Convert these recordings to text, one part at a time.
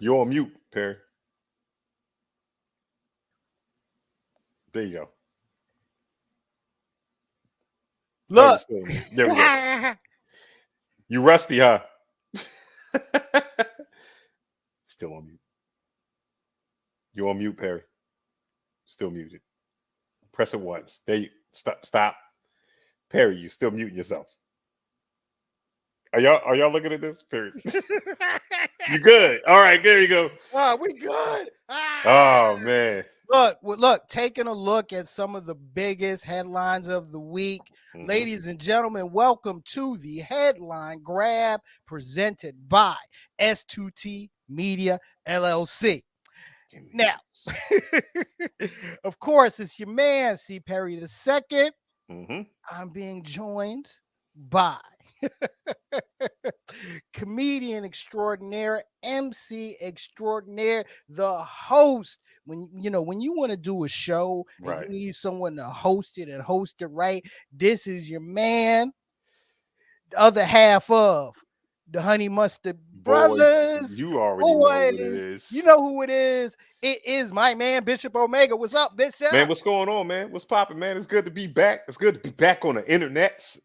You're on mute, Perry. There you go. No, you're Look. still on mute. There we go. You rusty, huh? Still on mute. You're on mute, Perry. Still muted. Press it once. There you stop. Perry, you still muting yourself. Are y'all looking at this? Perry. You good. All right, there you go. Oh, we good. Oh man. Look, taking a look at some of the biggest headlines of the week. Mhm. Ladies and gentlemen, welcome to the Headline Grab presented by S2T Media LLC. Now, of course, it's your man, C. Perry II. Mhm. I'm being joined by comedian extraordinaire, MC extraordinaire, the host. When you want to do a show and Right. you need someone to host it and host it right, this is your man. The other half of the Honey Mustard Brothers. You already know what it Boys, is. you know who it is. It is my man, Bishop Omega. What's up, Bishop? Man, what's going on, man? What's popping, man? It's good to be back. It's good to be back on the internet.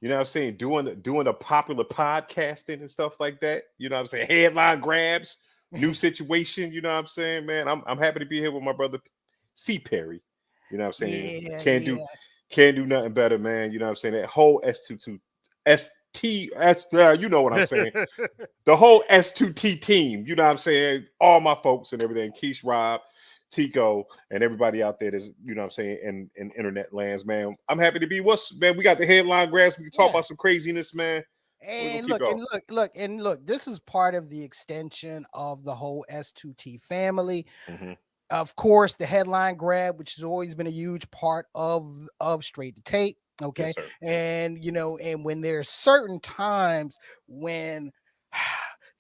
You know what I'm saying? Doing the popular podcasting and stuff like that. You know what I'm saying? Headline grabs, new situation. You know what I'm saying, man? I'm happy to be here with my brother C. Perry. You know what I'm saying? Can't do nothing better, man. You know what I'm saying? That whole S2T you know what I'm saying? The whole S2T team, you know what I'm saying? All my folks and everything, Keish, Rob, Tico, and everybody out there that's, you know what I'm saying, in internet lands, man. I'm happy to be man. We got the headline grabs. We can talk about some craziness, man. And look, this is part of the extension of the whole S2T family. Mm-hmm. Of course, the headline grab, which has always been a huge part of Straight to Tape. Okay. Yes, and and when there's certain times when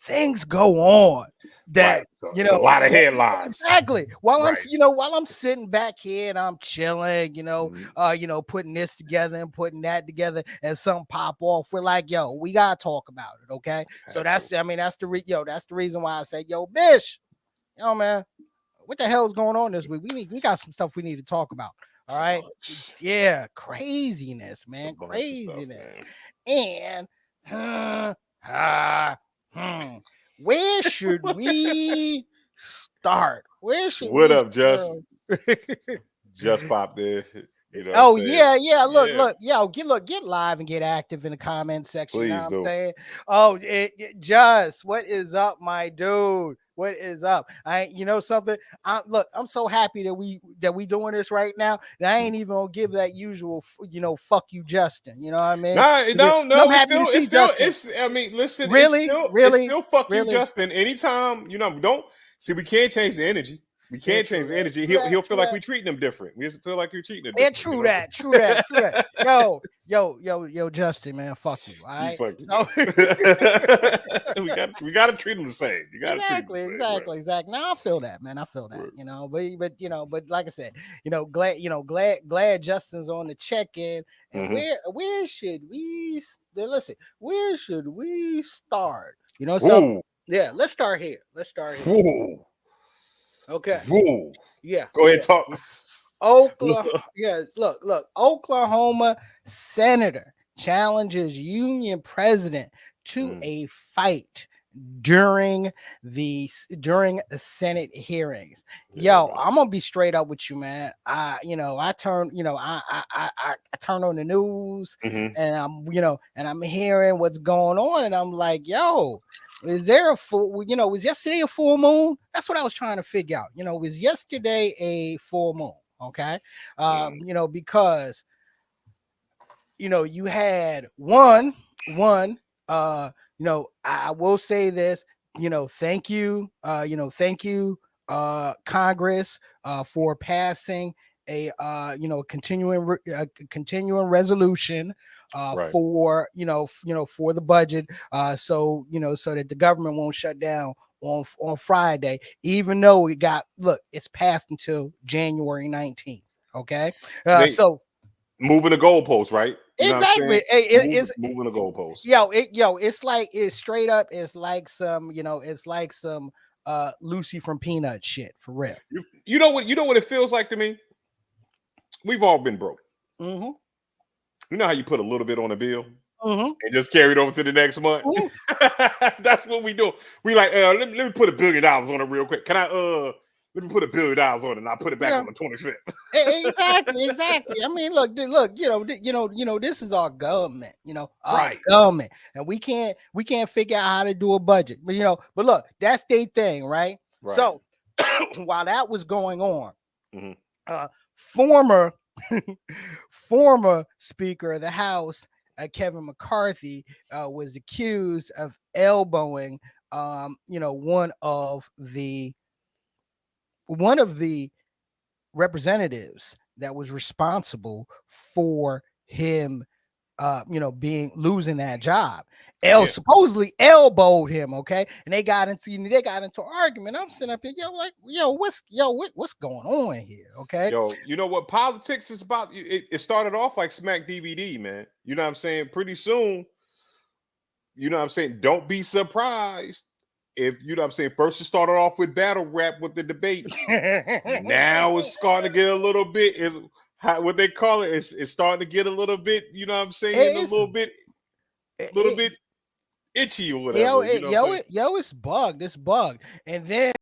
things go on that right. So, a lot of headlines. Exactly. While I'm sitting back here and I'm chilling, putting this together and putting that together, and some pop off, we're like, yo, we gotta talk about it. Okay. So that's the reason why I say, yo, Bish, man, what the hell is going on this week? We got some stuff we need to talk about. All right. Yeah, craziness, man. Craziness. Stuff, man. And where should we start? What up, Just? Just popped there. You know Look, get live and get active in the comment section. Please, you know what I'm saying? Just what is up, my dude? What is up? Something. I'm so happy that we doing this right now. And I ain't even gonna give that usual, fuck you, Justin. You know what I mean? No. I'm happy to see Justin. Listen, really, it's still fuck you, Justin. Anytime, don't see. We can't change the energy. We can't change the energy. He'll feel like we're treating him different. We feel like we're treating him different. True that. Yo, Justin, man, fuck you. All right. Fuck you. we got to treat him the same. You got to treat him the same. Exactly. Now I feel that, man. I feel that. But like I said, glad Justin's on the check-in. And where should we listen? Where should we start? Yeah, let's start here. Ooh. Okay. Ooh. Yeah. Go ahead, talk. Oklahoma. Yeah. Look. Oklahoma senator challenges union president to a fight during the Senate hearings. Yo, I'm gonna be straight up with you, man. I turn on the news and I'm hearing what's going on, and I'm like, yo. Was yesterday a full moon? That's what I was trying to figure out. Was yesterday a full moon? Okay. Because, you had one, I will say this, thank you, Congress, for passing a continuing resolution for for the budget, so that the government won't shut down on Friday, even though it's passed until January 19th. Okay, so moving the goalposts, right? Exactly. It's moving the goalposts. It's straight up. It's like some Lucy from Peanut shit for real. You know what it feels like to me? We've all been broke. Mm-hmm. You know how you put a little bit on a bill Mm-hmm. and just carry it over to the next month? Mm-hmm. That's what we do. We like, let me put $1 billion on it real quick. Can I let me put $1 billion on it and I'll put it back on the 25th. Exactly. I mean, look, this is our government, our Right. government, and we can't figure out how to do a budget, but look, that's their thing, right? So while that was going on, former Speaker of the House, Kevin McCarthy, was accused of elbowing, one of the representatives that was responsible for him losing that job. Supposedly elbowed him, okay, and they got into an argument. I'm sitting up here, what's going on here, okay? You know what politics is about? It started off like Smack DVD, man. You know what I'm saying? Pretty soon, you know what I'm saying? Don't be surprised if, you know what I'm saying, first it started off with battle rap with the debates. Now it's starting to get a little bit, what they call it, it's starting to get a little bit, you know what I'm saying, a little bit itchy or whatever. It's bugged. It's bugged. And then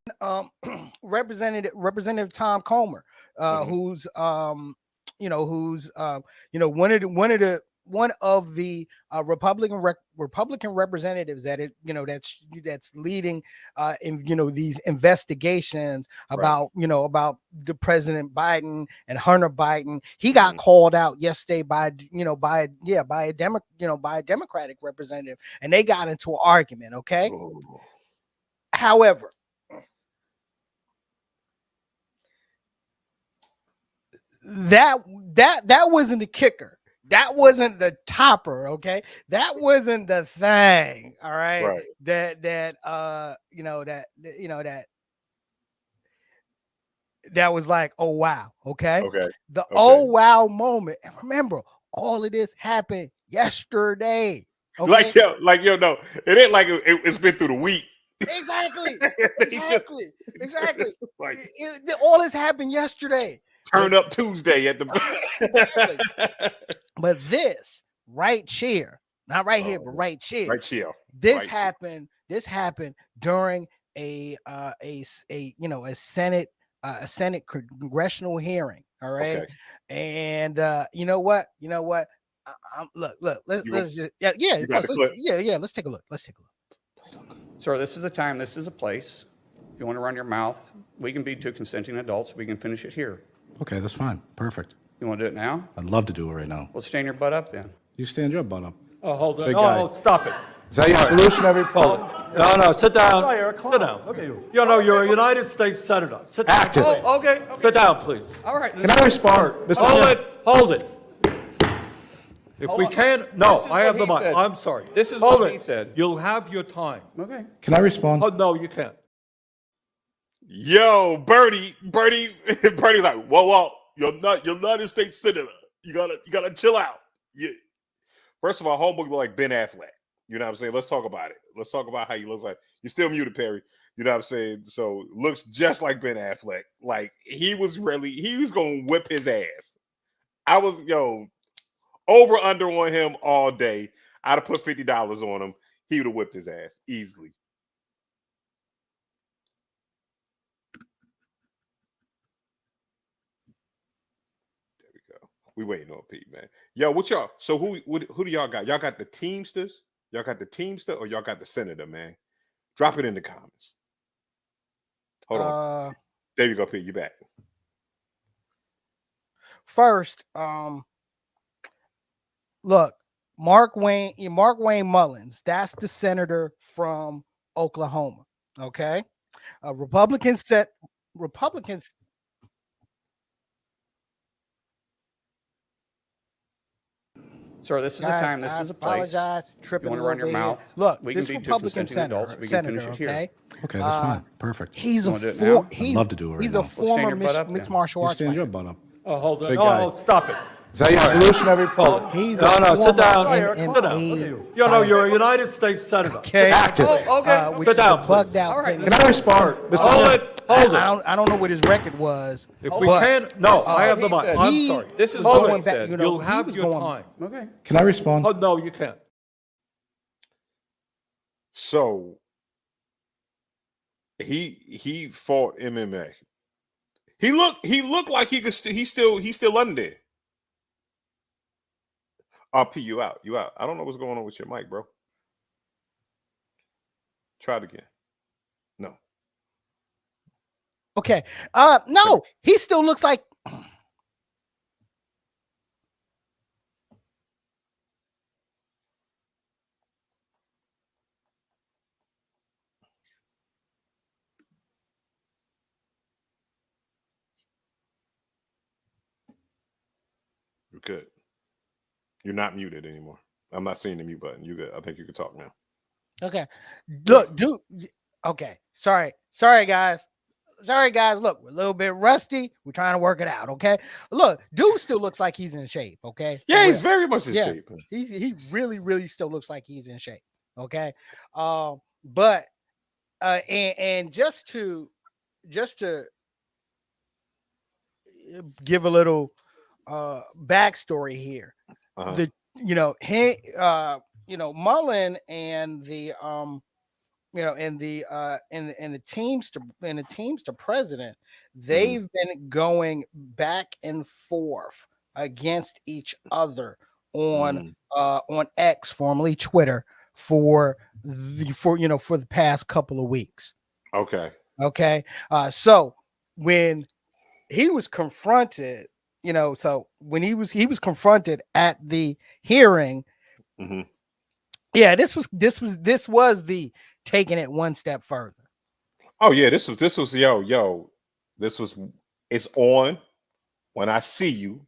Representative Tom Comer, who's one of the Republican representatives that's leading these investigations about the President Biden and Hunter Biden. He got called out yesterday by a Democratic representative, and they got into an argument. Okay. Oh. However, that wasn't the kicker. That wasn't the topper, okay? That wasn't the thing, all right? That was like, oh wow, okay? Oh wow moment. And remember, all of this happened yesterday. Okay? No, it ain't like it's been through the week. Exactly. All this happened yesterday. Turn up Tuesday at the But this right chair, not right here, but right chair. This happened during a Senate congressional hearing. All right. Okay. And you know what? Look, let's just let's take a look. Sir, this is a time, this is a place. If you want to run your mouth, we can be two consenting adults. We can finish it here. Okay, that's fine. Perfect. You want to do it now? I'd love to do it right now. Well, stand your butt up then. You stand your butt up. Oh, hold on. Big guy. Oh, stop it. Is that your solution every poll? No, sit down. Sit down. Okay. You're a United States Senator. Sit down. Active. Oh, okay. Sit down, please. All right. Can I respond? Hold it. If we can't, no, I have the mic. I'm sorry. This is what he said. You'll have your time. Okay. Can I respond? Oh, no, you can't. Yo, Bertie's like, whoa, you're not United States Senator. You gotta chill out. First of all, homeboy look like Ben Affleck. You know what I'm saying? Let's talk about it. Let's talk about how he looks like. You're still muted, Perry. You know what I'm saying? So looks just like Ben Affleck. Like he was gonna whip his ass. I was over under on him all day. I'd have put $50 on him. He would have whipped his ass easily. We waiting on Pete, man. Yo, what y'all? So who do y'all got? Y'all got the Teamsters? Y'all got the Teamster or y'all got the Senator, man? Drop it in the comments. Hold on. There you go, Pete. You back. First, look, Mark Wayne Mullins. That's the senator from Oklahoma. Okay, Republicans. Sir, this is a time, this is a place. Apologize, tripping. You want to run your mouth? Look, we can this be Republican senator, adults. We can finish it here. Okay, that's fine. Perfect. He's I'd love to do it right He's now. a former mixed martial arts. Stand your butt up. Oh, hold on. Big guy. Oh, stop it. Is that your solution, everybody? He's No, sit down. in Sit down. You know, you're a United States Senator. Okay. Okay. Which Sit is a down, bugged please. out All right, thing. Can I respond? Hold it. Hold it. I don't know what his record was. If we but can't, no, I have the he mic. said. I'm he sorry. This is Hold what it. he said. You'll he have was your going- time. Okay. Can I respond? Oh, no, you can't. So he fought MMA. He looked like he could. He's still under there. I'll P you out. You out. I don't know what's going on with your mic, bro. Try it again. No. Okay. No, he still looks like. You're good. You're not muted anymore. I'm not seeing the mute button. You good. I think you can talk now. Okay. Look, dude. Okay. Sorry, guys. Look, we're a little bit rusty. We're trying to work it out. Okay. Look, dude still looks like he's in shape. Okay. Yeah, he's very much in Yeah. shape. He really still looks like he's in shape. Okay. But and just to give a little backstory here. Uh-huh. Mullen and the the Teamster president, they've been going back and forth against each other on X, formerly Twitter, for the past couple of weeks. Okay. So when he was confronted, when he was confronted at the hearing, yeah, this was the taking it one step further. Oh yeah, this was it's on. When I see you,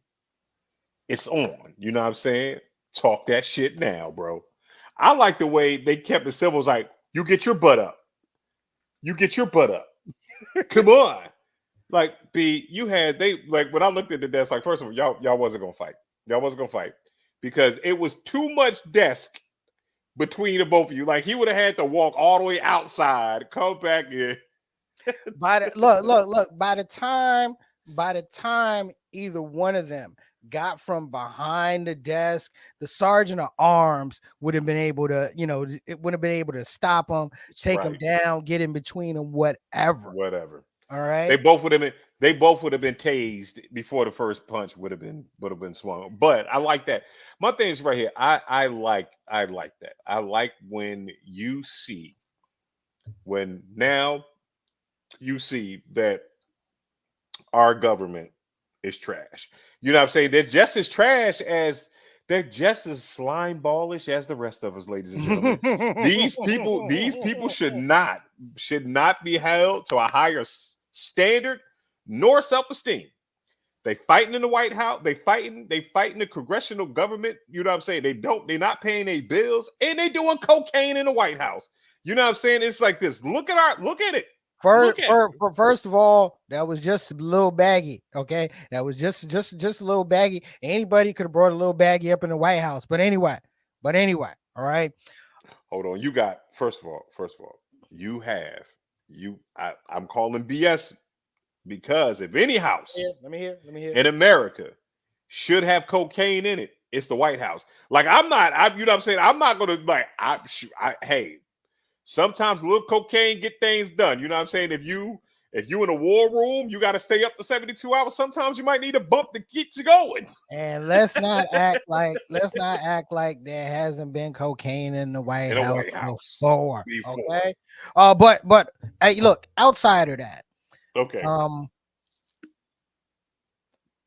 it's on. You know what I'm saying? Talk that shit now, bro. I like the way they kept it simple. It's like, you get your butt up. You get your butt up. Come on. Like when I looked at the desk, like, first of all, y'all wasn't gonna fight. Y'all wasn't gonna fight because it was too much desk between the both of you. Like, he would have had to walk all the way outside, come back in. By the time either one of them got from behind the desk, the sergeant of arms would have been able to, stop them, take them down, get in between them, whatever. All right. They both would have been tased before the first punch would have been swung. But I like that. My thing is right here. I like that. I like when now you see that our government is trash. You know what I'm saying? They're just as trash as they're just as slime ballish as the rest of us, ladies and gentlemen. These people should not be held to a higher standard nor self-esteem. They fighting in the White House. They fighting the congressional government. You know what I'm saying? They're not paying their bills, and they doing cocaine in the White House. You know what I'm saying? It's like this. Look at it. First of all, that was just a little baggy. Okay, that was just a little baggy. Anybody could have brought a little baggy up in the White House. But anyway, all right. Hold on. You got first of all, I'm calling BS because if any house let me hear in America should have cocaine in it, it's the White House. Like, you know what I'm saying? I'm not gonna hey. Sometimes a little cocaine get things done. You know what I'm saying? If you in a war room, you got to stay up for 72 hours. Sometimes you might need a bump to get you going. And let's not act like there hasn't been cocaine in the White House before. Okay. But hey, look, outside of that, okay.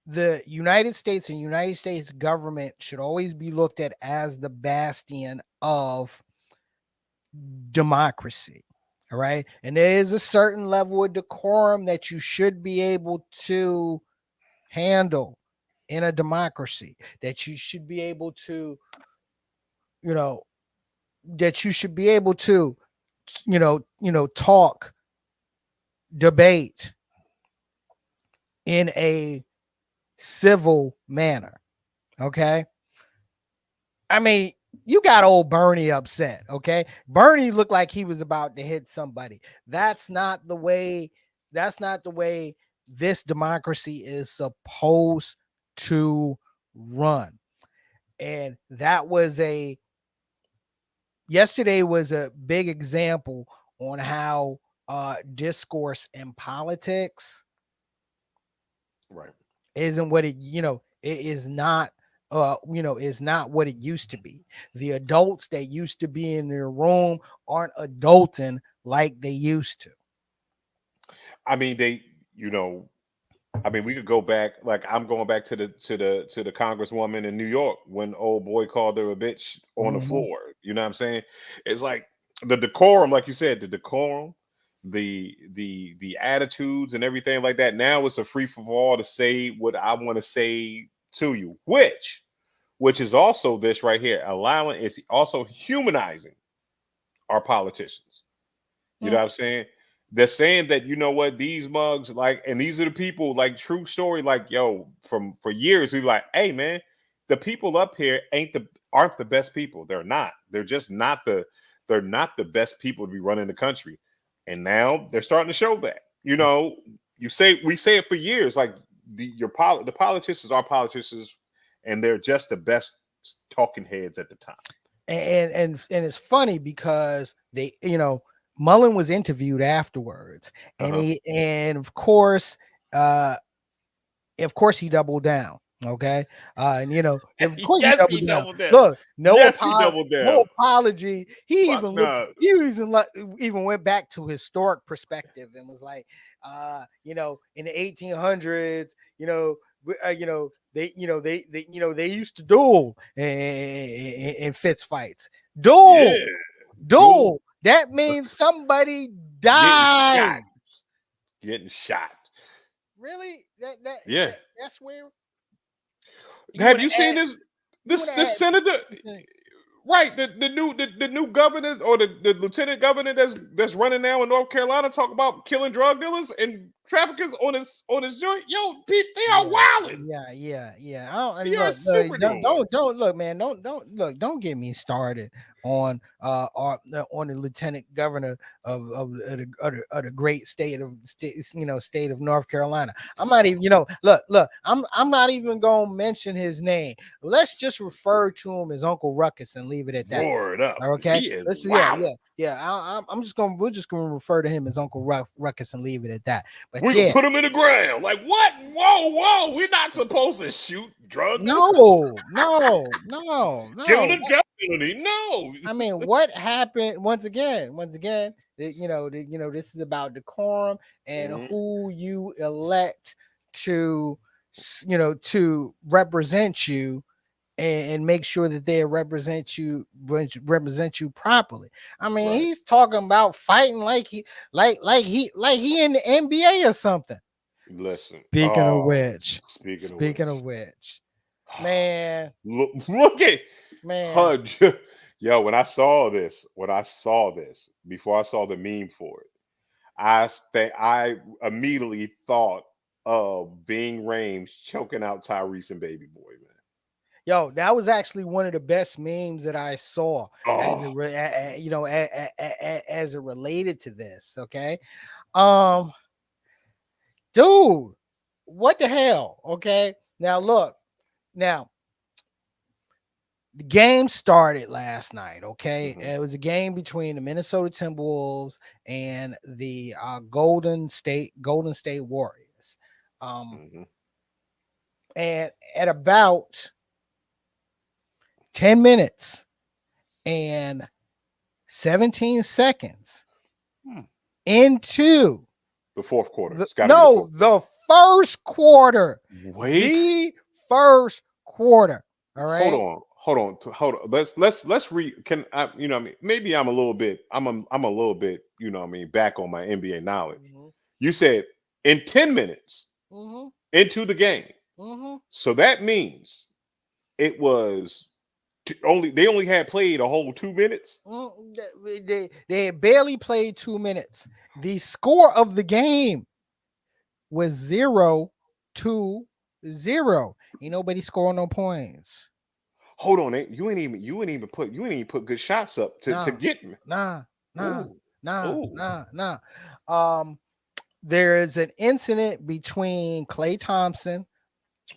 The United States and United States government should always be looked at as the bastion of democracy. All right. And there is a certain level of decorum that you should be able to handle in a democracy, that you should be able to, talk, debate in a civil manner. Okay. I mean, you got old Bernie upset. Okay. Bernie looked like he was about to hit somebody. That's not the way. That's not the way this democracy is supposed to run. And that was yesterday was a big example on how discourse in politics Right. isn't what it is not is not what it used to be. The adults that used to be in their room aren't adulting like they used to. I mean, we could go back. Like, I'm going back to the Congresswoman in New York when old boy called her a bitch on the floor. You know what I'm saying? It's like the decorum, like you said, the decorum, the attitudes and everything like that. Now it's a free for all to say what I want to say to you, which is also this right here, allowing, it's also humanizing our politicians. You know what I'm saying? They're saying that, you know what, these mugs, like, and these are the people, like, true story, like, yo, for years we like, hey man, the people up here aren't the best people. They're not. They're just not they're not the best people to be running the country. And now they're starting to show that. You know, we say it for years, like the politicians are politicians, and they're just the best talking heads at the time. And it's funny because they, Mullen was interviewed afterwards, and of course he doubled down. Okay. And of course Yes, he he doubled doubled down. down. Look, Yes, he doubled down. no apology. He Fuck even nah. even went back to historic perspective and was like, in the 1800s, they used to duel in fist fights. Duel. That means somebody died. Getting shot. Really? Yeah. That's where. Have you seen this senator? Right, the new governor or the lieutenant governor that's running now in North Carolina, talk about killing drug dealers and traffickers on his joint. Yo, Pete, they are wilding. Yeah. They are super duper. Don't look, man. Don't get me started on the lieutenant governor of the great state of North Carolina. I'm not even look. I'm not even gonna mention his name. Let's just refer to him as Uncle Ruckus and leave it at that. Roared up. Okay. He is wild. Yeah. We're just gonna refer to him as Uncle Ruckus and leave it at that. But we can put him in the ground. Like, what? Whoa! We're not supposed to shoot drug dealers. No. Give him the death penalty. No. I mean, what happened? Once again, this is about decorum and who you elect to represent you. And make sure that they represent you properly. I mean, he's talking about fighting like he in the NBA or something. Listen. Speaking of which, man, look at man. Yo, when I saw this, before I saw the meme for it, I immediately thought of Ving Rhames choking out Tyrese and Baby Boy, man. Yo, that was actually one of the best memes that I saw as it related to this. Okay. Dude, what the hell? Okay. Now look, the game started last night. Okay. It was a game between the Minnesota Timberwolves and the Golden State Warriors. And at about 10 minutes and 17 seconds into the fourth quarter. The first quarter. The first quarter. All right. Hold on. Let's read. Can I, maybe I'm a little bit, back on my NBA knowledge. You said in 10 minutes into the game. So that means it was they only had played a whole 2 minutes. They had barely played 2 minutes. The score of the game was 0-0. 0. Ain't nobody scoring no points. Hold on, you ain't even put good shots up to get me. Nah. Ooh. There is an incident between Klay Thompson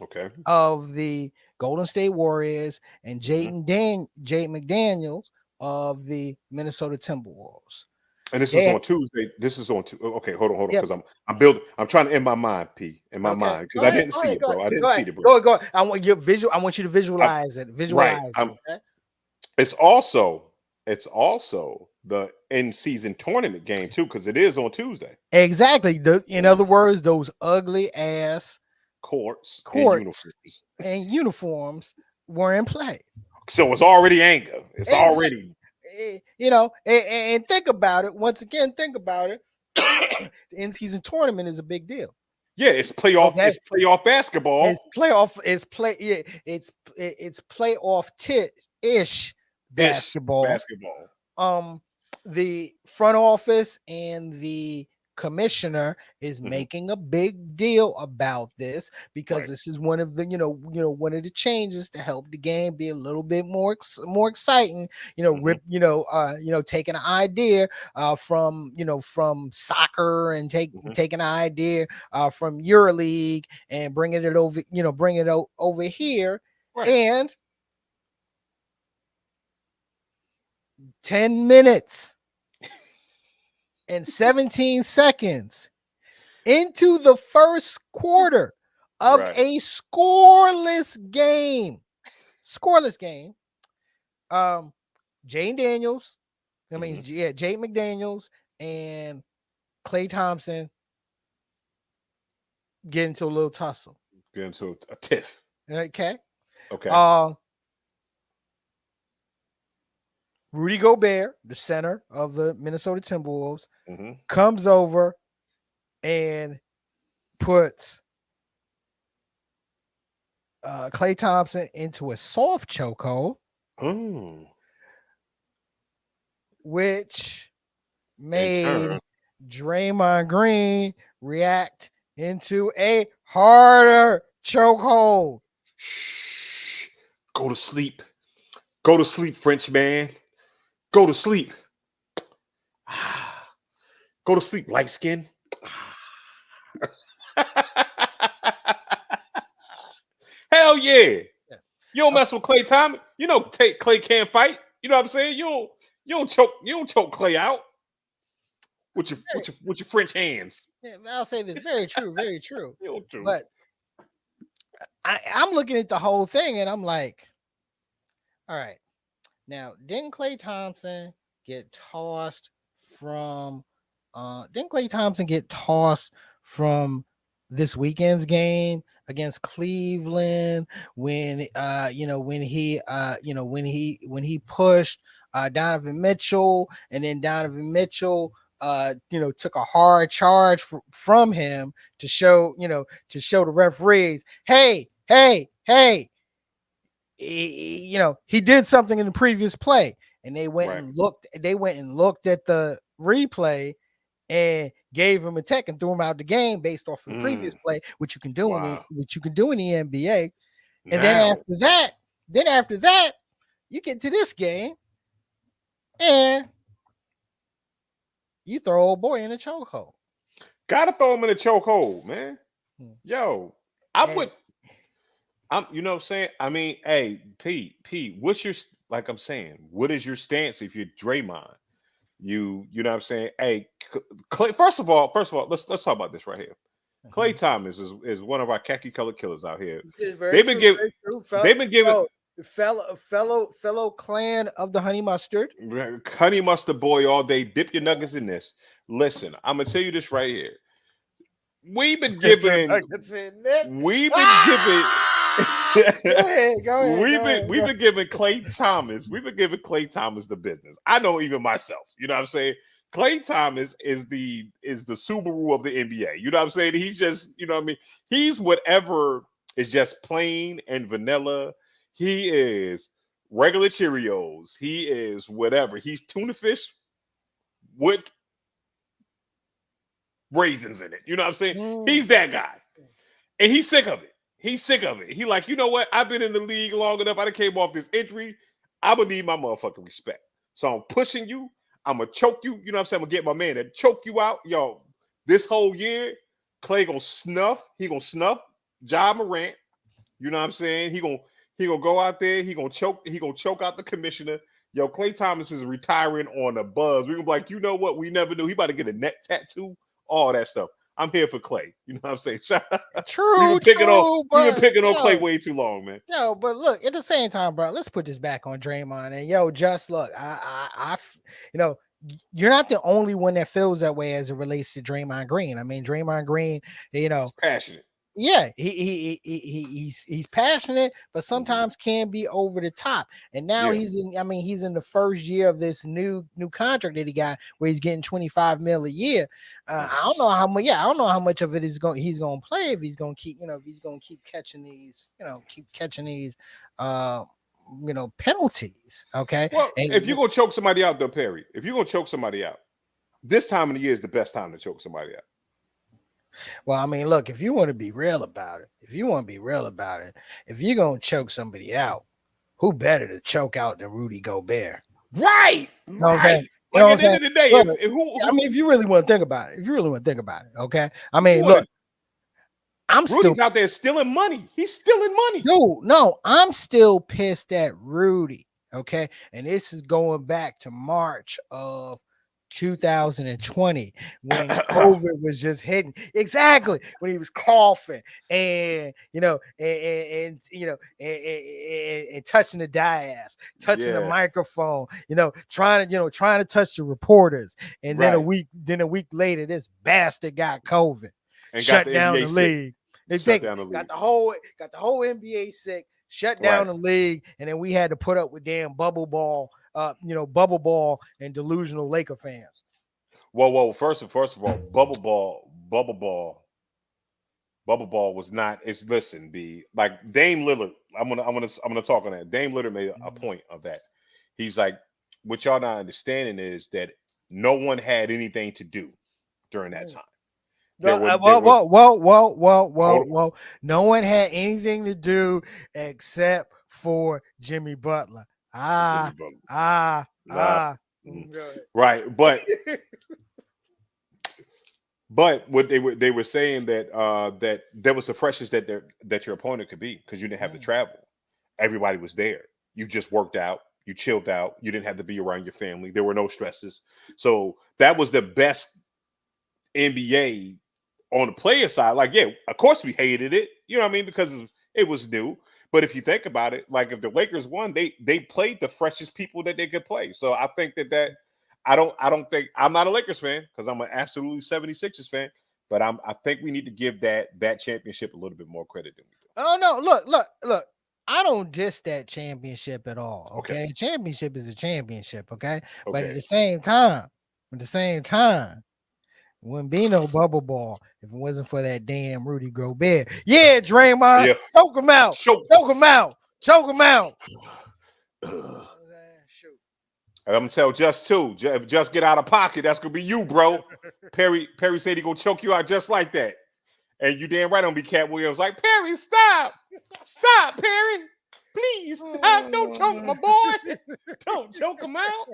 Okay. of the Golden State Warriors and Jade McDaniels of the Minnesota Timberwolves. And this is on Tuesday. This is on okay, hold on, because I'm trying to in my mind, mind, because I didn't see it, bro. I didn't see it, bro. Go ahead. I want you to visualize it. Visualize it. Okay? It's also the in-season tournament game too, because it is on Tuesday. Exactly. In other words, those ugly ass courts and uniforms were in play. So it's already anger. It's already, and think about it. Once again, think about it. The in-season tournament is a big deal. Yeah, it's playoff. Okay? It's playoff basketball. It's playoff. It's playoff ish basketball. The front office and the commissioner is making a big deal about this because this is one of the one of the changes to help the game be a little bit more exciting. Taking an idea from soccer and taking an idea from EuroLeague and bringing it over here and 10 minutes and 17 seconds into the first quarter of a scoreless game. Jade McDaniels and Klay Thompson get into a little tussle. Get into a tiff. Okay. Okay. Rudy Gobert, the center of the Minnesota Timberwolves, comes over and puts Klay Thompson into a soft chokehold, which made Draymond Green react into a harder chokehold. Shh. Go to sleep. Go to sleep, French man. Go to sleep. Go to sleep, light skin. Hell yeah. You don't mess with Klay Thompson. Klay can't fight. You know what I'm saying? You don't choke Klay out with your French hands. Yeah, I'll say this. Very true, very true. But I'm looking at the whole thing and I'm like, all right. Now, didn't Klay Thompson get tossed from this weekend's game against Cleveland when he pushed Donovan Mitchell, and then Donovan Mitchell took a hard charge from him to show the referees, hey, he did something in the previous play, and they went and looked at the replay and gave him a tech and threw him out the game based off of the previous play, which you can do in the NBA. And then after that, you get to this game and you throw old boy in a chokehold. Gotta throw him in a chokehold, man. Yo, you know what I'm saying? I mean, hey, Pete, what's your, like I'm saying, what is your stance if you're Draymond? You know what I'm saying? Hey, Klay, first of all, let's talk about this right here. Klay Thomas is one of our khaki colored killers out here. They've been giving fellow clan of the honey mustard boy all day. Dip your nuggets in this. Listen, I'm gonna tell you this right here. We've been giving. Go ahead. We've been giving Klay Thomas. We've been giving Klay Thomas the business. I know even myself. You know what I'm saying? Klay Thomas is the Subaru of the NBA. You know what I'm saying? He's just, you know what I mean? He's whatever is just plain and vanilla. He is regular Cheerios. He is whatever. He's tuna fish with raisins in it. You know what I'm saying? He's that guy. And he's sick of it. He's sick of it. He like, you know what? I've been in the league long enough. I done came off this injury. I'm gonna need my motherfucking respect. So I'm pushing you. I'm gonna choke you. You know what I'm saying? I'm gonna get my man to choke you out. Yo, this whole year, Clay gonna snuff. He gonna snuff Ja Morant. You know what I'm saying? He gonna go out there. He gonna choke out the commissioner. Yo, Clay Thomas is retiring on a buzz. We gonna be like, you know what? We never knew. He about to get a neck tattoo. All that stuff. I'm here for Clay. You know what I'm saying? True, You've been picking on Clay way too long, man. Yo, but look, at the same time, bro, let's put this back on Draymond. And yo, just look, you know, you're not the only one that feels that way as it relates to Draymond Green. I mean, Draymond Green, you know, he's passionate. Yeah, he's passionate, but sometimes can be over the top. And now he's in the first year of this new contract that he got where he's getting $25 million a year. I don't know how much. Yeah, I don't know how much of it he's going to play if he's going to keep catching these penalties. Okay. Well, if you're gonna choke somebody out, though, Perry, if you're gonna choke somebody out, this time of the year is the best time to choke somebody out. Well, I mean, look, if you want to be real about it, if you're going to choke somebody out, who better to choke out than Rudy Gobert? Right. You know what I'm saying? Like at the end of the day, if you really want to think about it, okay? I mean, look, Rudy's out there stealing money. He's stealing money. No, I'm still pissed at Rudy, okay? And this is going back to March of 2020 when COVID was just hitting, exactly when he was coughing and touching the dais, touching the microphone, trying to touch the reporters, and then a week later this bastard got COVID and shut down the league. Got the whole NBA sick, shut down the league, and then we had to put up with damn bubble ball and delusional Laker fans. Whoa! First of all, bubble ball was not. It's listen, B, like Dame Lillard. I'm gonna talk on that. Dame Lillard made a point of that. He's like, what y'all not understanding is that no one had anything to do during that time. Whoa. No one had anything to do except for Jimmy Butler. Right, but what they were saying that there was the freshest that your opponent could be because you didn't have to travel. Everybody was there. You just worked out. You chilled out. You didn't have to be around your family. There were no stresses. So that was the best NBA on the player side. Like, yeah, of course we hated it. You know what I mean? Because it was new. But if you think about it, like if the Lakers won, they played the freshest people that they could play. So I think that I don't think I'm not a Lakers fan because I'm an absolutely 76ers fan. But I think we need to give that championship a little bit more credit than we do. Oh no, look. I don't diss that championship at all. Okay. A championship is a championship, okay? But at the same time, wouldn't be no bubble ball if it wasn't for that damn Rudy Gobert. Yeah, Draymond, choke him out. Choke him out. I'm gonna tell Just too. If Just get out of pocket, that's gonna be you, bro. Perry said he gonna choke you out just like that. And you damn right on be Cat Williams like, Perry, stop, Perry. Please stop. Don't choke my boy. Don't choke him out.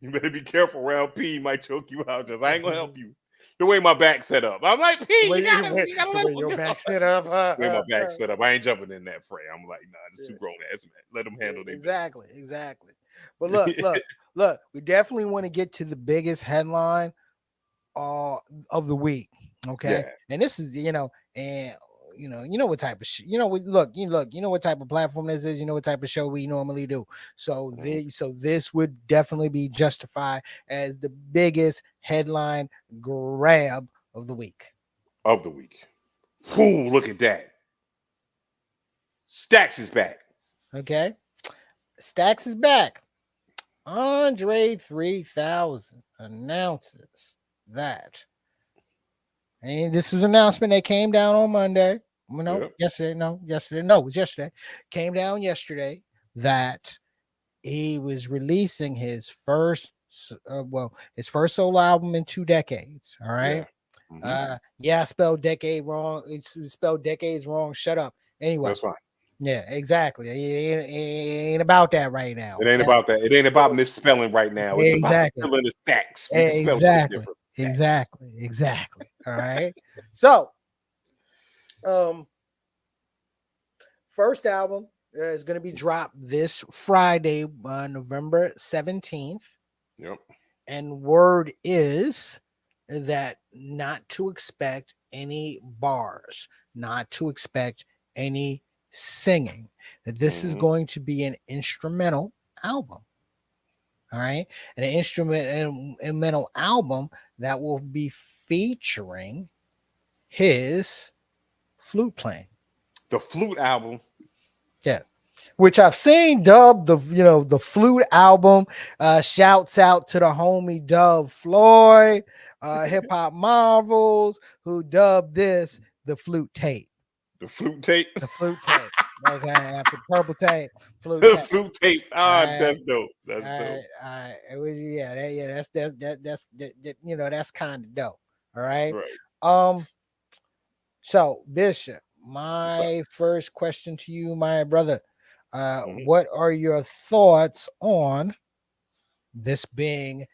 You better be careful around P. He might choke you out. Just I ain't gonna help you. The way my back's set up. I'm like, P, you gotta let your back set up. The way my back's set up. I ain't jumping in that fray. I'm like, nah, this is grown ass man. Let them handle their exactly. But look, we definitely want to get to the biggest headline of the week. Okay. Yeah. And this is, you know what type of what type of platform this is, what type of show we normally do. So this would definitely be justified as the biggest headline grab of the week. Ooh, look at that. Stacks is back. Okay. Stacks is back. Andre 3000 announces that. And this was an announcement that came down on Monday. Yesterday. It was yesterday. Came down yesterday that he was releasing his first his first solo album in 2 decades. All right. Yeah. Yeah, I spelled decade wrong. It's spelled decades wrong. Shut up. Anyway. That's fine. Yeah, exactly. It ain't about that right now. It ain't about that. It ain't about misspelling right now. It's about Exactly. filling the stacks. We can spell shit Exactly. different. Exactly. All right. So, first album is going to be dropped this Friday, November 17th. Yep. And word is that not to expect any bars, not to expect any singing, that this is going to be an instrumental album. All right. An instrumental album that will be featuring his flute playing. The flute album. Yeah. Which I've seen dubbed the flute album. Shouts out to the homie Dub Floyd, Hip Hop Marvels, who dubbed this the flute tape. The flute tape. The flute tape. Okay, after purple tape, flute The tape. flute tape. That's dope. That's dope. That's kind of dope. All right. Right. So Bishop, my first question to you, my brother. What are your thoughts on this being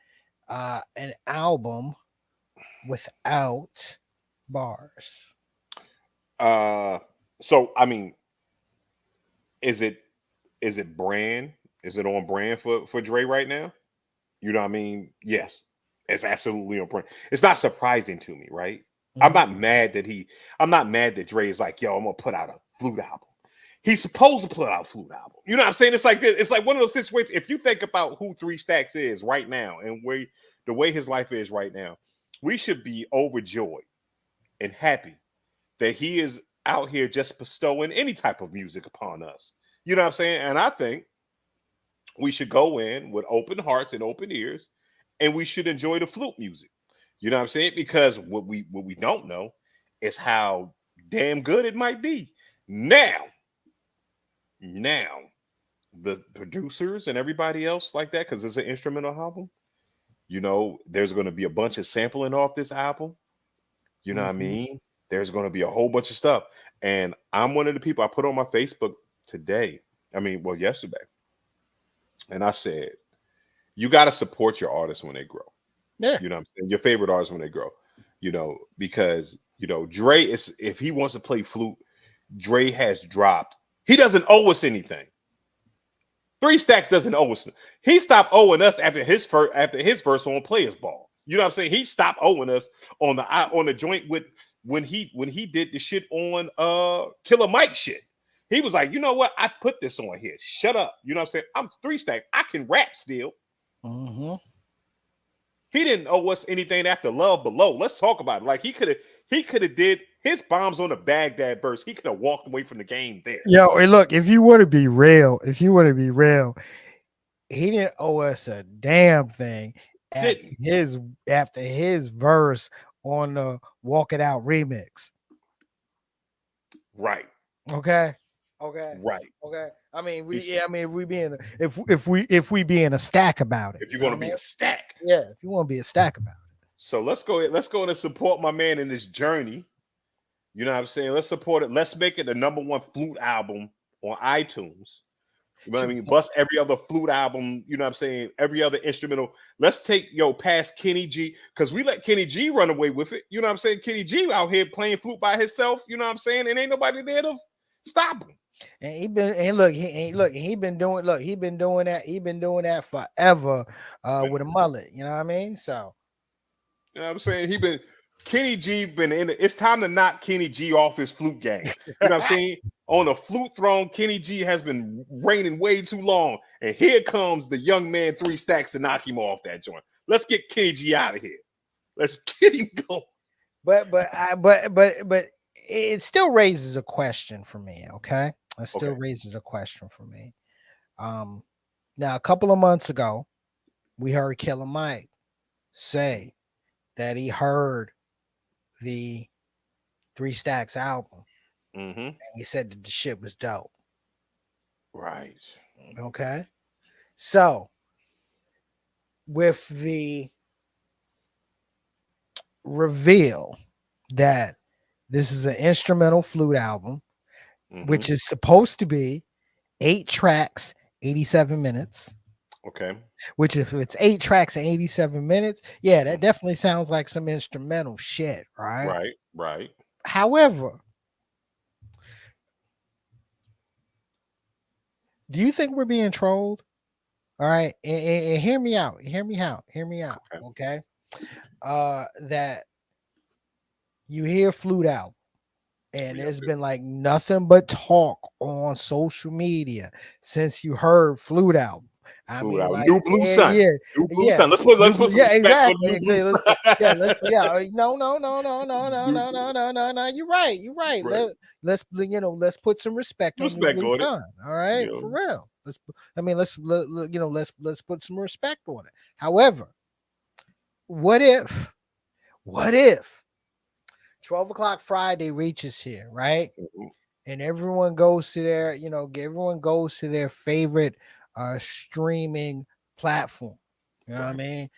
an album without bars? So I mean, is it brand? Is it on brand for Dre right now? You know what I mean? Yes, it's absolutely on brand. It's not surprising to me, right? I'm not mad that Dre is like, yo, I'm gonna put out a flute album. He's supposed to put out a flute album. You know what I'm saying? It's like this. It's like one of those situations. If you think about who 3 Stacks is right now and the way his life is right now, we should be overjoyed and happy that he is out here just bestowing any type of music upon us. You know what I'm saying? And I think we should go in with open hearts and open ears, and we should enjoy the flute music. You know what I'm saying? Because what we don't know is how damn good it might be. Now, the producers and everybody else like that, because it's an instrumental album, there's going to be a bunch of sampling off this album. You know what I mean? There's going to be a whole bunch of stuff. And I'm one of the people I put on my Facebook yesterday. And I said, you got to support your artists when they grow. Yeah. You know what I'm saying? Your favorite artists when they grow. Because, Dre is, if he wants to play flute, Dre has dropped. He doesn't owe us anything. 3 Stacks doesn't owe us. He stopped owing us after his verse on Players Ball. You know what I'm saying? He stopped owing us on the joint with when he did the shit on Killer Mike shit. He was like, you know what? I put this on here. Shut up. You know what I'm saying? I'm 3 Stacks. I can rap still. He didn't owe us anything after Love Below. Let's talk about it. Like he could have did his bombs on the Baghdad verse. He could have walked away from the game there. Yo, hey, look, if you want to be real, he didn't owe us a damn thing after his verse on the Walk It Out remix. Right. Okay. Right. Okay. I mean, if we being a stack about it. If you're gonna be a stack. Yeah, if you want to be a stack about it. So let's go and support my man in this journey. You know what I'm saying? Let's support it. Let's make it the #1 flute album on iTunes. You know what I mean? Bust every other flute album, you know what I'm saying? Every other instrumental. Let's take past Kenny G, because we let Kenny G run away with it. You know what I'm saying? Kenny G out here playing flute by himself, you know what I'm saying? And ain't nobody there to stop him. And he been doing that forever with a mullet, you know what I mean? So you know what I'm saying? Kenny G been in it. It's time to knock Kenny G off his flute game. You know what I'm saying? On a flute throne, Kenny G has been reigning way too long. And here comes the young man 3 Stacks to knock him off that joint. Let's get Kenny G out of here. Let's get him going. But it still raises a question for me, okay? It still raises a question for me. Now a couple of months ago, we heard Killer Mike say that he heard the 3 Stacks album. And he said that the shit was dope. Right. Okay. So with the reveal that this is an instrumental flute album, which is supposed to be 8 tracks, 87 minutes. Okay. Which, if it's 8 tracks and 87 minutes, yeah, that definitely sounds like some instrumental shit, right? Right. However, do you think we're being trolled? All right, and hear me out. Hear me out. Okay. That you hear flute album, and there's been like nothing but talk on social media since you heard flute album. I mean, like, New Blue Sun. Yeah. New Blue Sun. Let's put some respect exactly. on New Blue Sun. No. You're right. Let's put some respect on New Blue Sun. All right, for real. Let's put some respect on it. However, what if 12 o'clock Friday reaches here, right? And everyone goes to their, favorite streaming platform. You know what I mean?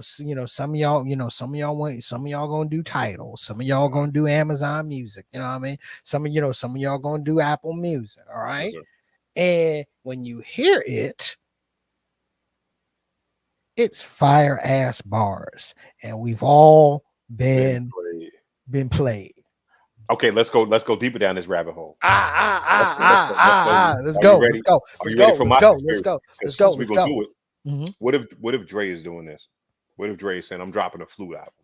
Some of y'all gonna do Tidal, some of y'all gonna do Amazon Music, you know what I mean? Some of y'all gonna do Apple Music, all right? And when you hear it, it's fire ass bars, and we've all been played. Okay, let's go deeper down this rabbit hole. Let's go. We're gonna do it. What if Dre is doing this? What if Dre is saying, I'm dropping a flute album?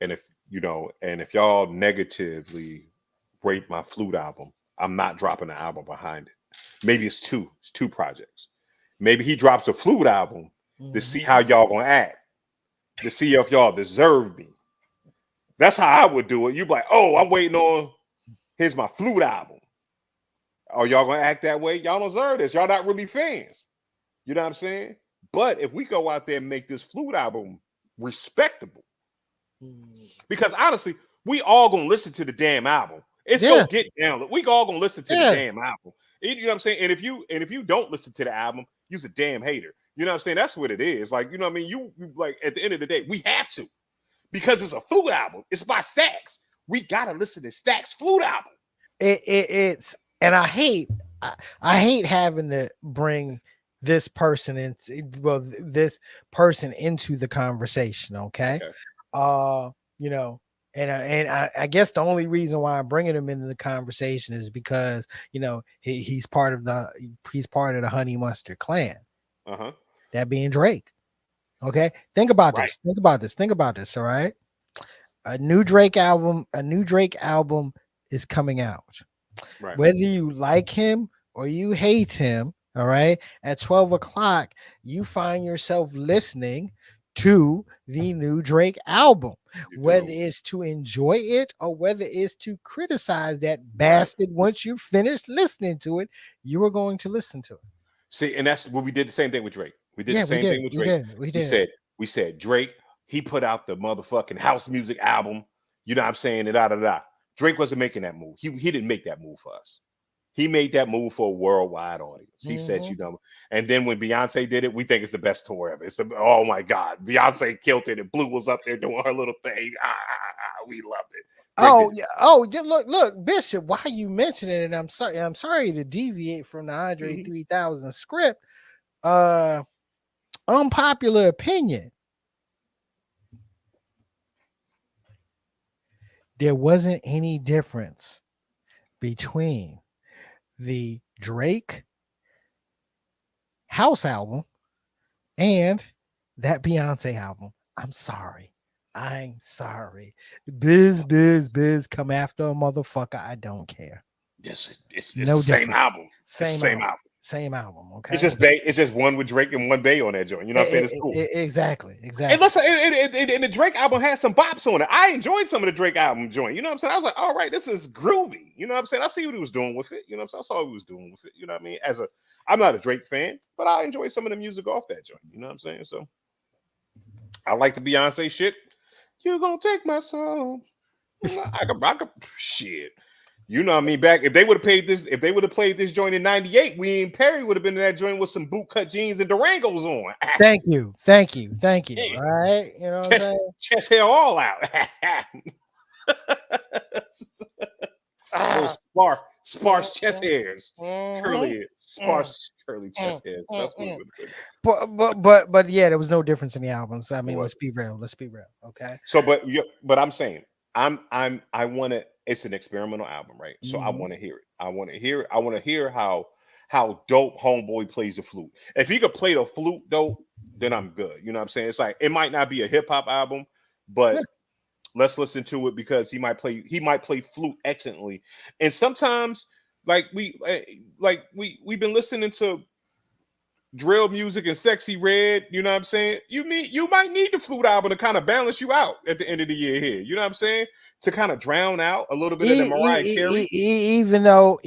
And if y'all negatively rate my flute album, I'm not dropping an album behind it. Maybe it's two projects. Maybe he drops a flute album to see how y'all gonna act, to see if y'all deserve me. That's how I would do it. You be like, oh, I'm waiting on, here's my flute album. Are y'all gonna act that way? Y'all don't deserve this. Y'all not really fans. You know what I'm saying? But if we go out there and make this flute album respectable, because honestly, we all gonna listen to the damn album. It's gonna get down. We all gonna listen to the damn album. You know what I'm saying? And if you don't listen to the album, you's a damn hater. You know what I'm saying? That's what it is. Like, you know what I mean? You like, at the end of the day, we have to, because it's a flute album. It's by Stax. We gotta listen to Stax flute album. It's and I hate having to bring this person into the conversation. Okay. And I guess the only reason why I'm bringing him into the conversation is because he's part of the Honey Mustard Clan. That being Drake. Okay, think about this. All right, a new Drake album is coming out. Right. Whether you like him or you hate him, all right, at 12 o'clock, you find yourself listening to the new Drake album, whether it's to enjoy it or whether it's to criticize that bastard. Once you finish listening to it, you are going to listen to it. See, and that's what we did. The same thing with Drake. We did the same thing with Drake. We said Drake, he put out the motherfucking house music album. You know what I'm saying? And Drake wasn't making that move. He didn't make that move for us. He made that move for a worldwide audience. He said, and then when Beyonce did it, we think it's the best tour ever. Oh my God, Beyonce killed it, and Blue was up there doing her little thing. We loved it. Look, Bishop, why you mentioning it? I'm sorry to deviate from the Andre 3000 script. Unpopular opinion. There wasn't any difference between the Drake house album and that Beyonce album. I'm sorry. Biz, come after a motherfucker. I don't care. Yes, it's no the same album. Same album. Okay. It's just one with Drake and one Bay on that joint. You know what I'm saying? It's cool. Exactly. And listen, and the Drake album has some bops on it. I enjoyed some of the Drake album joint. You know what I'm saying? I was like, all right, this is groovy. You know what I'm saying? I see what he was doing with it. You know what I'm saying? I saw what he was doing with it. You know what I mean? I'm not a Drake fan, but I enjoy some of the music off that joint. You know what I'm saying? So I like the Beyonce shit. You're gonna take my soul. I could shit. You know what I mean? Back if they would have played this joint in '98, we and Perry would have been in that joint with some bootcut jeans and Durangos on. Thank you. Yeah. All right. You know what I'm saying? Chest hair all out. Those sparse chest hairs. Curly, sparse, curly chest hairs. That's what it But yeah, there was no difference in the albums. I mean, let's be real. Okay. So, but I'm saying, I want to. It's an experimental album, right? So I want to hear it. I want to hear how dope Homeboy plays the flute. If he could play the flute dope, then I'm good. You know what I'm saying? It's like it might not be a hip hop album, but let's listen to it because he might play flute excellently. And sometimes, we've been listening to drill music and Sexy Red, you know what I'm saying? You might need the flute album to kind of balance you out at the end of the year here. You know what I'm saying? To kind of drown out a little bit of the Mariah Carey. Even though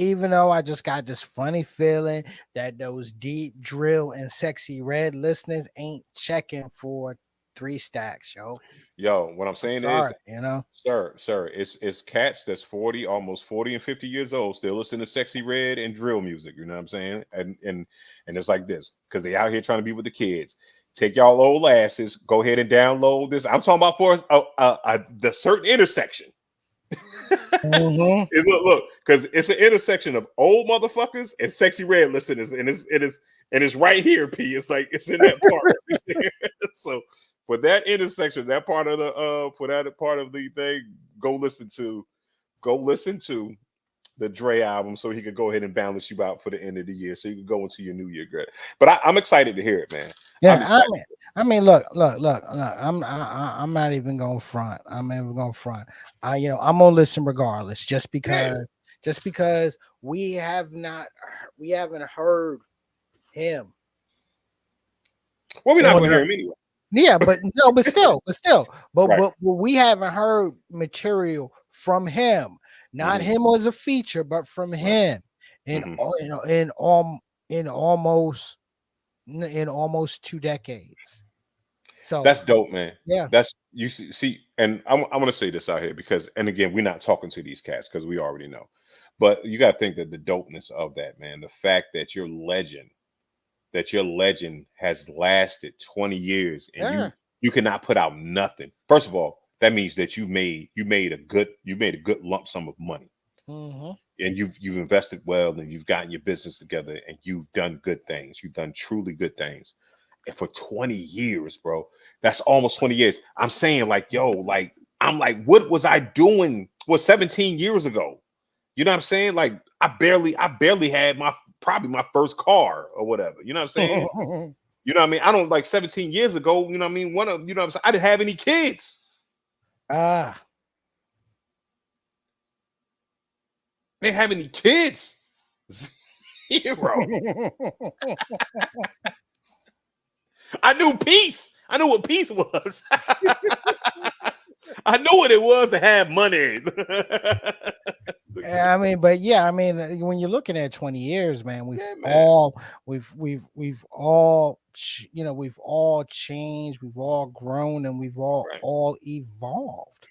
I just got this funny feeling that those deep drill and Sexy Red listeners ain't checking for 3 stacks, Yo, what I'm saying is, sir, it's cats that's 40, almost 40 and 50 years old, still listen to Sexy Red and drill music. You know what I'm saying? And it's like this because they out here trying to be with the kids. Take y'all old asses, go ahead and download this. I'm talking about for the certain intersection. Look, because it's an intersection of old motherfuckers and Sexy Red listeners, and it's right here. P. It's like it's in that part. So for that intersection, that part of the thing, go listen to the Dre album, so he could go ahead and balance you out for the end of the year, so you can go into your new year good. But I'm excited to hear it, man. Yeah, I mean, look. I'm not even going front. I'm never going front. I'm gonna listen regardless, just because we haven't heard him. Well, we're not gonna hear him anyway. Yeah, but still, but we haven't heard material from him. Not him as a feature, but from him in almost 2 decades. So that's dope, man. Yeah, that's you see, and I want to say this out here because, and again, we're not talking to these cats because we already know, but you got to think that the dopeness of that, man, the fact that your legend has lasted 20 years and you cannot put out nothing. First of all, that means that you made a good lump sum of money. And you've invested well, and you've gotten your business together, and you've done good things. You've done truly good things. And for 20 years, bro, that's almost 20 years. I'm saying, what was I doing? 17 years ago? You know what I'm saying? Like, I barely had my first car or whatever. You know what I'm saying? You know what I mean? I don't 17 years ago. You know what I mean? You know what I'm saying? I didn't have any kids. They have any kids? Zero. I knew peace. I knew what peace was. I knew what it was to have money. When you're looking at 20 years, man, we've all changed, we've all grown, and we've all evolved.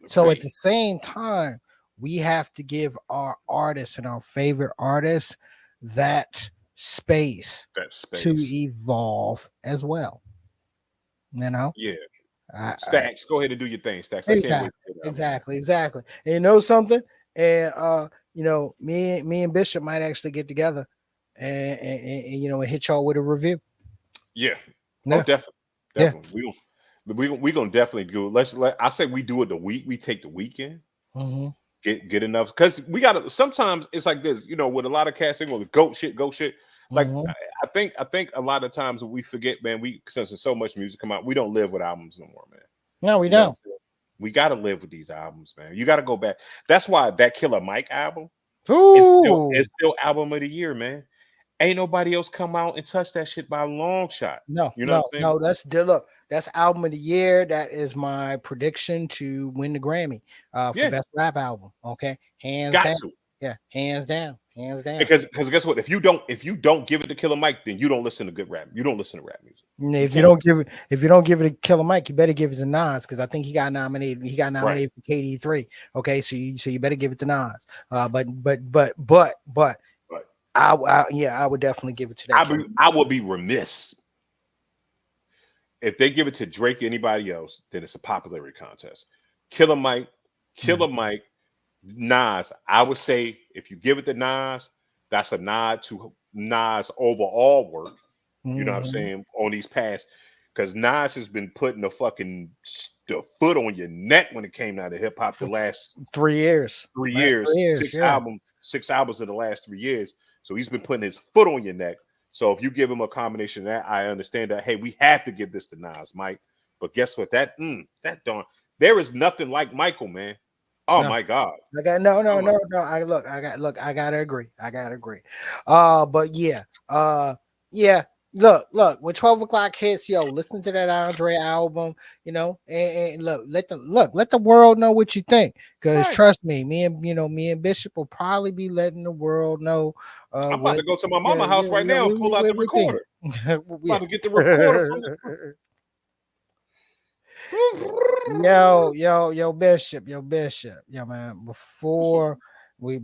So at the same time, we have to give our artists and our favorite artists that space to evolve as well. Yeah. Stacks, go ahead and do your thing, Stacks. Exactly. And you know something? And me and Bishop might actually get together and hit y'all with a review. Yeah. Oh, definitely. Yeah. We gonna definitely do it. I say we do it the week. We take the weekend. Get enough, because we gotta. Sometimes it's like this, with a lot of casting, with go shit. Like I think a lot of times we forget, man. Since there's so much music come out, we don't live with albums no more, man. No, we don't. We gotta live with these albums, man. You gotta go back. That's why that Killer Mike album is still album of the year, man. Ain't nobody else come out and touch that shit by a long shot. No, that's album of the year. That is my prediction to win the Grammy for best rap album. Okay, hands down. Yeah, hands down. hands down. Because guess what? If you don't give it to Killer Mike, then you don't listen to good rap. You don't listen to rap music. If you don't give it to Killer Mike, you better give it to Nas, because I think he got nominated. He got nominated for KD3. Okay, so you better give it to Nas. But I would definitely give it to that. I would be remiss if they give it to Drake or anybody else. Then it's a popularity contest. Killer Mike, Nas. I would say if you give it to Nas, that's a nod to Nas' overall work. You know what I'm saying, on these past, because Nas has been putting the foot on your neck when it came out of hip hop the last 3 years. 3 years, six albums in the last 3 years. So he's been putting his foot on your neck. So if you give him a combination of that, I understand that. Hey, we have to give this to Nas, Mike. But guess what? That darn, there is nothing like Michael, man. Oh my God. I gotta agree. But yeah. Look, when 12 o'clock hits, listen to that Andre album, and let the world know what you think. Because trust me, me and Bishop will probably be letting the world know. I'm about to go to my mama's house right now and pull out the recorder. I'm about to get the recorder from the Yo, Bishop, man. Before we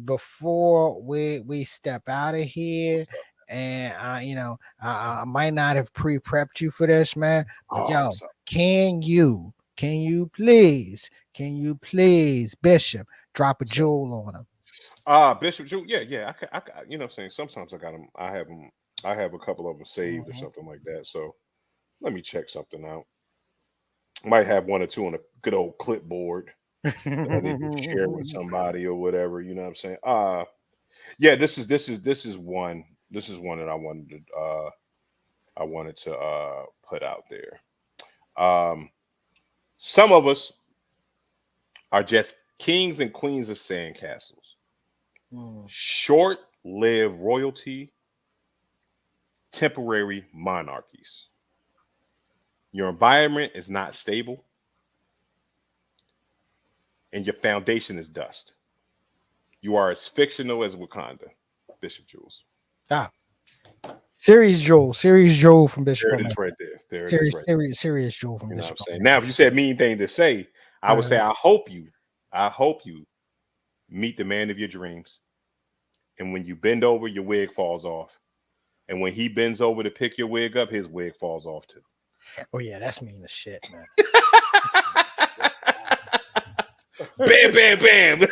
step out of here, and I might not have pre-prepped you for this, man. But can you please, Bishop, drop a jewel on him? Bishop Jewel, yeah. I you know what I'm saying, sometimes I got them. I have a couple of them saved or something like that. So let me check something out. Might have one or two on a good old clipboard that I need to share with somebody or whatever. You know what I'm saying? This is one that I wanted to put out there. Some of us are just kings and queens of sandcastles. Short-lived royalty, temporary monarchies. Your environment is not stable, and your foundation is dust. You are as fictional as Wakanda, Bishop Jules. Serious Joel from Bishop. There it is right there. Serious Joel from Bishop. Now, if you said mean thing to say, I would say I hope you meet the man of your dreams. And when you bend over, your wig falls off. And when he bends over to pick your wig up, his wig falls off too. Oh yeah, that's mean as shit, man. Bam, bam, bam.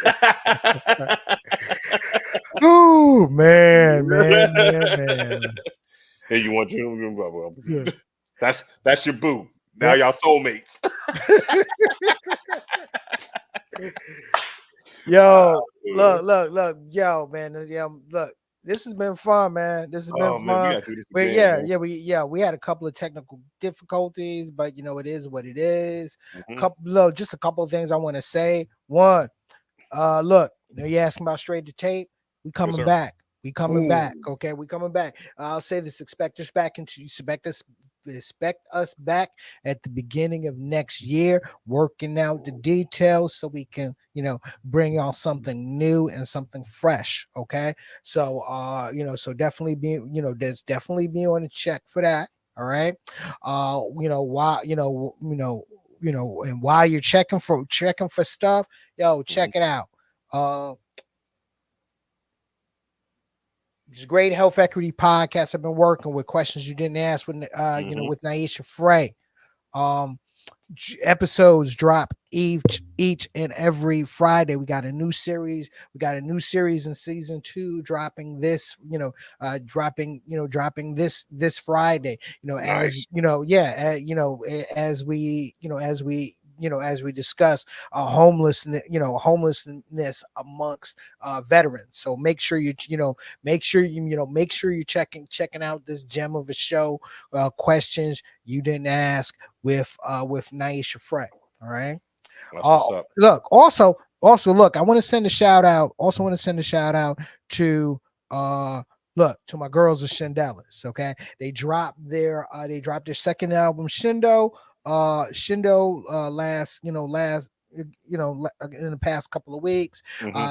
Ooh, man. Hey, you want to? That's your boo. Now y'all soulmates. Yo, look, yo, man. Look. This has been fun, man. This has been fun. But we had a couple of technical difficulties, but it is what it is. Just a couple of things I want to say. One, look, you're asking about Straight to Tape. We coming back. We coming back. Okay, we coming back. I'll say this: expect us back at the beginning of next year, working out the details so we can bring y'all something new and something fresh. Okay, so so definitely there's definitely be on the check for that. All right, and while you're checking for stuff, check it out. Just Great Health Equity Podcast. I've been working with questions you didn't ask with with Naisha Frey. Episodes drop each and every Friday. We got a new series. We got a new series in season 2 dropping this, dropping this Friday. Nice. As we discuss homelessness amongst veterans. So make sure you're checking out this gem of a show, questions you didn't ask with Naisha Frey. All right. Look, also look, I want to send a shout out. To to my girls of Shindellas. Okay, they dropped their second album, Shindo last in the past couple of weeks.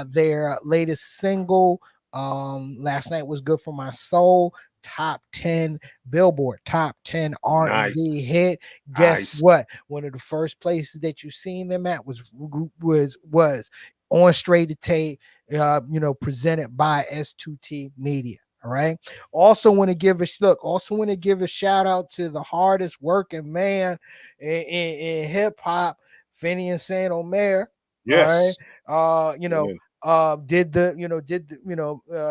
Their latest single Last night was good for my soul. Top 10 Billboard, top 10 R&B hit. Guess what? One of the first places that you seen them at was on Straight to Tape, presented by S2T Media. All right. Also want to give a shout out to the hardest working man in hip hop, Phineas Saint Omer. Yes. All right.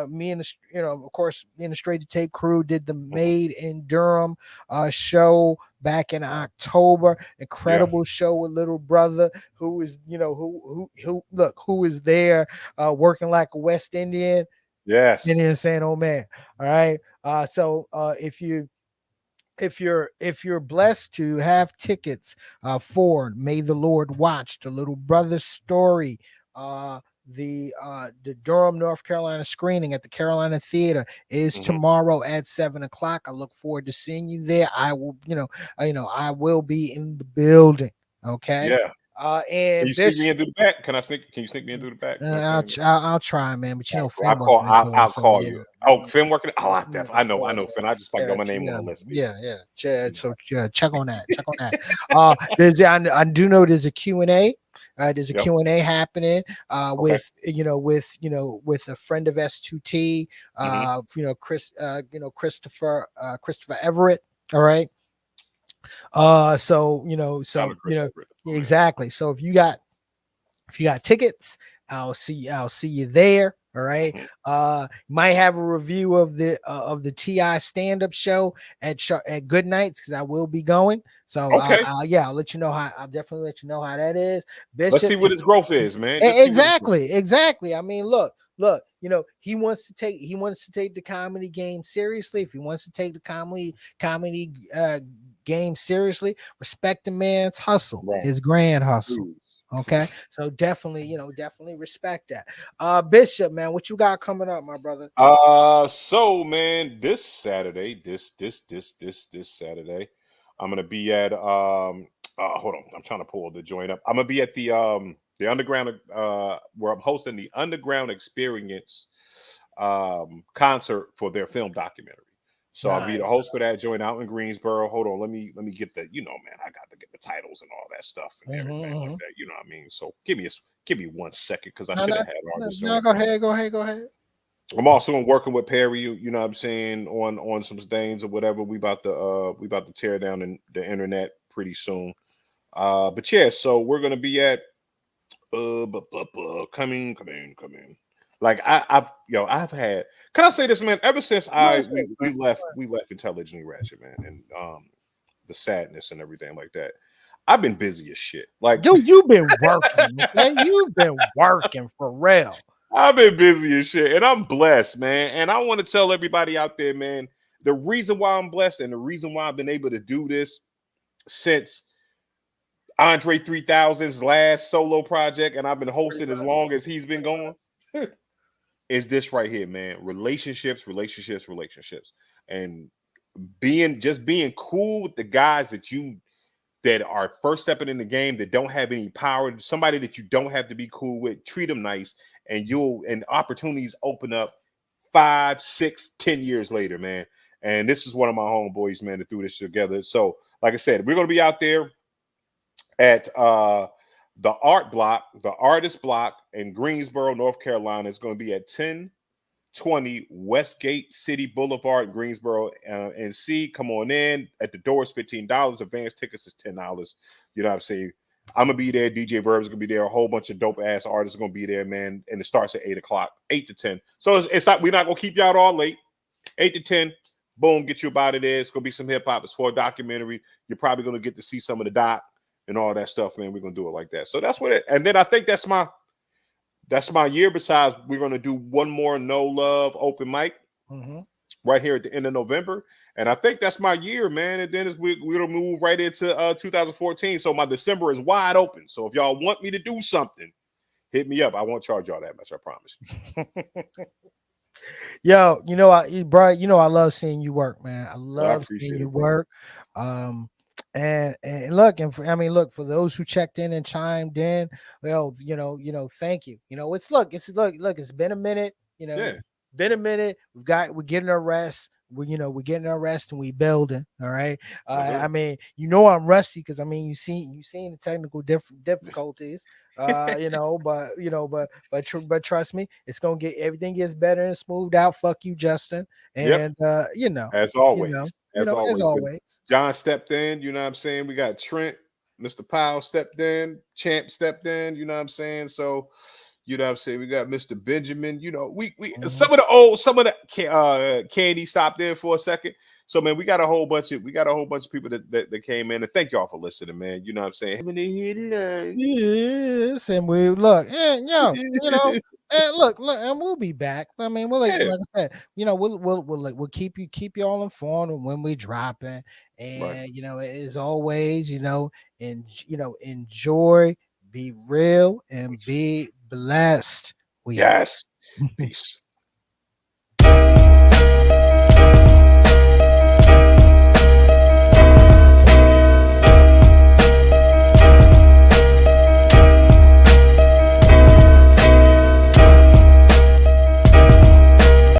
Me and of course, me and the Straight to Tape crew did the Made in Durham show back in October. Incredible show with little brother who is, who is there working like a West Indian. Yes. Indian Saint Omer. All right. So if you're blessed to have tickets for May the Lord Watch, the little brother story, the Durham, North Carolina screening at the Carolina Theater is tomorrow at 7:00. I look forward to seeing you there. I will, I will be in the building. Okay. Yeah. And Can you sneak me in through the back? Can you sneak me in through the back? I'll try, man. But I'll call you. Oh, Finn working. Oh, I know Finn. I just like got my name on the list. Yeah. So check on that. I do know there's a Q&A. There's a Q&A happening with a friend of S2T, Christopher Everett. All right. Exactly. So if you got tickets, I'll see you there. All right. Might have a review of the TI stand-up show at Good Nights, because I will be going. So I'll let you know I'll definitely let you know how that is. Bishop, let's see what his growth is, man. Exactly. I mean, look, he wants to take the comedy game seriously. If he wants to take the comedy game seriously, respect the man's hustle, his grand hustle. Okay, so definitely respect that. Bishop, man, what you got coming up, my brother? So man, this Saturday, this Saturday, I'm gonna be at hold on, I'm trying to pull the joint up. I'm gonna be at the underground where I'm hosting the Underground Experience concert for their film documentary. So I'll be the host for that joint out in Greensboro. Hold on, let me get the, man, I got to get the titles and all that stuff and everything like that. You know what I mean? So give me 1 second, because I should have had all this. No, go ahead. I'm also working with Perry, you know what I'm saying, on some things or whatever. We about to tear down the internet pretty soon. But yeah, so we're gonna be at come in. Like I've had, can I say this, man? Ever since we left Intelligently Ratchet, man, and the sadness and everything like that, I've been busy as shit. Like, dude, you've been working, man. You've been working for real. I've been busy as shit, and I'm blessed, man. And I want to tell everybody out there, man, the reason why I'm blessed and the reason why I've been able to do this since Andre 3000's last solo project, and I've been hosting as long as he's been going, is this right here, man. Relationships, and being cool with the guys that are first stepping in the game, that don't have any power, somebody that you don't have to be cool with. Treat them nice, and opportunities open up 5, 6, 10 years later, man. And this is one of my homeboys, man, that threw this together. So like I said, we're going to be out there at the artist block in Greensboro, North Carolina. Is going to be at 1020 Westgate City Boulevard, Greensboro, NC. Come on in. At the door is $15. Advance tickets is $10. You know what I'm saying? I'm gonna be there. DJ Verb's gonna be there. A whole bunch of dope ass artists are gonna be there, man. And it starts at 8:00, 8 to 10. So it's not, we're not gonna keep y'all all late. 8 to 10. Boom, get you up out of there. It's gonna be some hip hop. It's for a documentary. You're probably gonna get to see some of the doc and all that stuff, man. We're gonna do it like that. So that's what it. And then I think that's my year. Besides, we're gonna do one more No Love open mic right here at the end of November. And I think that's my year, man. And then we're gonna move right into 2014. So my December is wide open. So if y'all want me to do something, hit me up. I won't charge y'all that much, I promise. Yo, I love seeing you work, man. I love seeing you work. And look, for those who checked in and chimed in, well, thank you. It's been a minute, been a minute. We're getting our rest. We're getting our rest and we building. All right. I mean, I'm rusty because I mean, you seen the technical difficulties. But trust me, it's gonna everything gets better and smoothed out. Fuck you, Justin. And as always, as always. John stepped in. You know what I'm saying? We got Trent, Mr. Powell stepped in, Champ stepped in. You know what I'm saying? So. You know what I'm saying? We got Mr. Benjamin. We some of the Candy stopped in for a second. So man, we got a whole bunch of people that came in, and thank y'all for listening, man. You know what I'm saying? Yes, and we look, and and look, and we'll be back. I mean, like I said, we'll keep you all informed when we dropping, and as always, enjoy, be real, and be blessed. Yes. Peace.